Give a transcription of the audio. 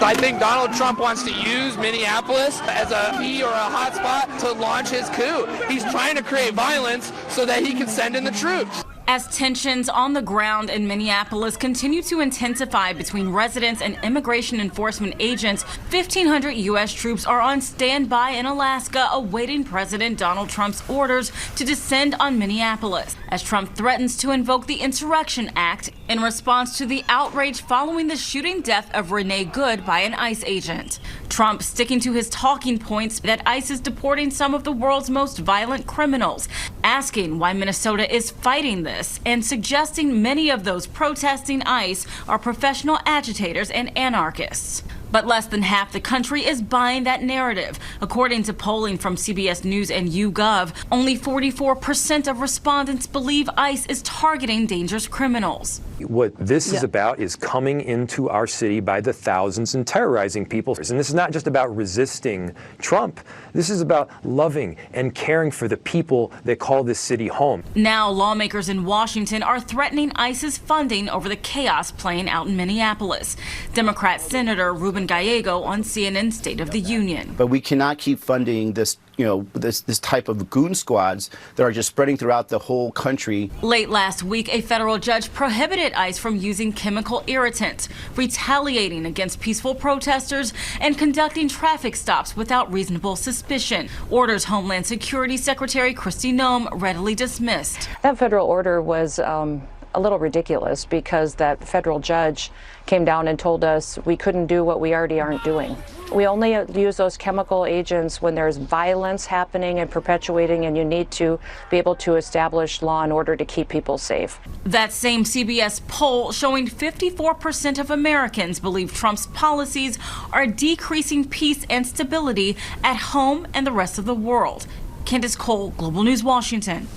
I think Donald Trump wants to use Minneapolis as a key or a hotspot to launch his coup. He's trying to create violence so that he can send in the troops. As tensions on the ground in Minneapolis continue to intensify between residents and immigration enforcement agents, 1,500 U.S. troops are on standby in Alaska awaiting President Donald Trump's orders to descend on Minneapolis, as Trump threatens to invoke the Insurrection Act in response to the outrage following the shooting death of Renee Good by an ICE agent. Trump sticking to his talking points that ICE is deporting some of the world's most violent criminals, asking why Minnesota is fighting this, and suggesting many of those protesting ICE are professional agitators and anarchists. But less than half the country is buying that narrative. According to polling from CBS News and YouGov, only 44% of respondents believe ICE is targeting dangerous criminals. What this is about is coming into our city by the thousands and terrorizing people. And this is not just about resisting Trump. This is about loving and caring for the people that call this city home. Now, lawmakers in Washington are threatening ICE's funding over the chaos playing out in Minneapolis. Democrat Senator Ruben Gallego on CNN State of the Union. But we cannot keep funding this, this type of goon squads that are just spreading throughout the whole country. Late last week, a federal judge prohibited ICE from using chemical irritants, retaliating against peaceful protesters, and conducting traffic stops without reasonable suspicion. Orders Homeland Security Secretary Kristi Noem readily dismissed. That federal order was a little ridiculous because that federal judge came down and told us we couldn't do what we already aren't doing. We only use those chemical agents when there's violence happening and perpetuating, and you need to be able to establish law and order to keep people safe. That same CBS poll showing 54% of Americans believe Trump's policies are decreasing peace and stability at home and the rest of the world. Candace Cole, Global News, Washington.